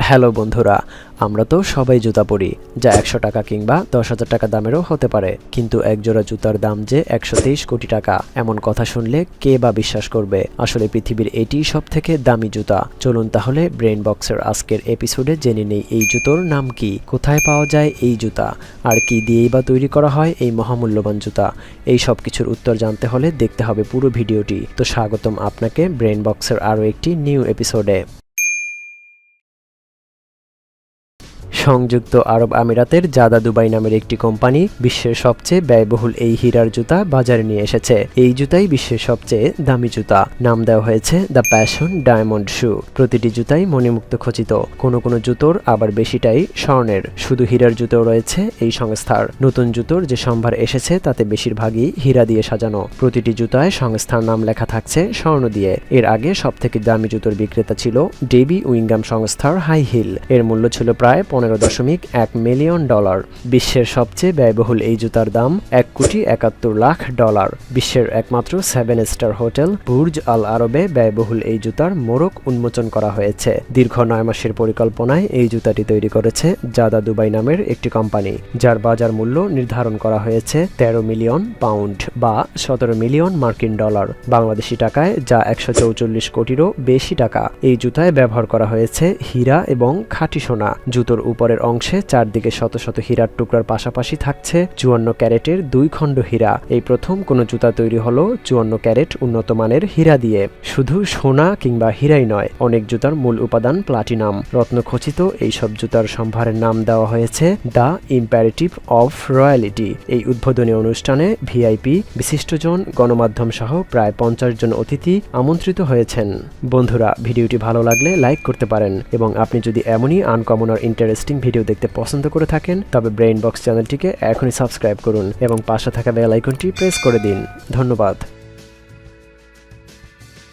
Hello বন্ধুরা, আমরা তো সবাই জুতা পরি, যা ১০০ টাকা কিংবা ১০,০০০ টাকা দামেরও হতে পারে। কিন্তু একজোড়া জুতার দাম যে ১২৩ কোটি টাকা, এমন কথা শুনলে কে বা বিশ্বাস করবে? আসলে পৃথিবীর এটি সব থেকে দামি জুতা। চলুন তাহলে ব্রেইন বক্সের আজকের এপিসোডে জেনে নেই এই জুতোর নাম কি, কোথায় পাওয়া যায় এই জুতা, আর কি দিয়েই বা তৈরি করা হয় এই মহামূল্যবান জুতা। এই সব কিছুর উত্তর জানতে হলে দেখতে হবে পুরো ভিডিওটি। তো স্বাগতম আপনাকে ব্রেইন বক্সের আরও একটি নিউ এপিসোডে। সংযুক্ত আরব আমিরাতের জাদা দুবাই নামের একটি কোম্পানি বিশ্বের সবচেয়ে ব্যয়বহুল এই হীরার জুতা বাজারে নিয়ে এসেছে। এই জুতাই বিশ্বের সবচেয়ে দামি জুতা। নাম দেওয়া হয়েছে দ্য প্যাশন ডায়মন্ড শু। প্রতিটি জুতাই মণিমুক্ত খচিত, কোনো কোনো জুতোর আবার বেশিটাই স্বর্ণের। শুধু হীরার জুতোও রয়েছে এই সংস্থার। নতুন জুতোর যে সম্ভার এসেছে তাতে বেশিরভাগই হীরা দিয়ে সাজানো। প্রতিটি জুতায় সংস্থার নাম লেখা থাকছে স্বর্ণ দিয়ে। এর আগে সবথেকে দামি জুতোর বিক্রেতা ছিল ডেভি উইংগাম সংস্থার হাই হিল। এর মূল্য ছিল প্রায় $15.1 মিলিয়ন। বিশ্বের সবচেয়ে ব্যয়বহুল এই জুতার দাম $1,71,00,000। বিশ্বের একমাত্র 7 স্টার হোটেল বুর্জ আল আরবে ব্যয়বহুল এই জুতার মোড়ক উন্মোচন করা হয়েছে। দীর্ঘ 9 মাসের পরিকল্পনায় এই জুতাটি তৈরি করেছে জাদা দুবাই নামের একটি কোম্পানি, যার বাজার মূল্য নির্ধারণ করা হয়েছে 13 মিলিয়ন পাউন্ড বা 17 মিলিয়ন মার্কিন ডলার, বাংলাদেশি টাকায় যা 144 কোটিরও বেশি টাকা। এই জুতায় ব্যবহার করা হয়েছে হীরা এবং খাঁটি সোনা। জুতোর উপরের অংশে চারদিকে শত শত হীরার টুকরার পাশাপাশি থাকছে 54 ক্যারেটের 2 খণ্ড হীরা। এই প্রথম কোনো জুতা তৈরি হলো 54 ক্যারেট উন্নত মানের হীরা দিয়ে। শুধু সোনা কিংবা হীরাই নয়, অনেক জুতার মূল উপাদান প্লাটিনাম রত্নখচিত। এইসব জুতার সম্ভারের নাম দেওয়া হয়েছে দ্য ইম্পারেটিভ অফ রয়্যালিটি। এই উদ্বোধনী অনুষ্ঠানে ভিআইপি, বিশিষ্টজন, গণমাধ্যম সহ প্রায় 50 জন অতিথি আমন্ত্রিত হয়েছেন। বন্ধুরা, ভিডিওটি ভালো লাগলে লাইক করতে পারেন এবং আপনি যদি এমনই আনকমন আর ইন্টারেস্টিং ভিডিও দেখতে পছন্দ করে থাকেন তবে ব্রেইন বক্স চ্যানেলটিকে এখনই সাবস্ক্রাইব করুন এবং পাশে থাকা বেল আইকনটি প্রেস করে দিন। ধন্যবাদ।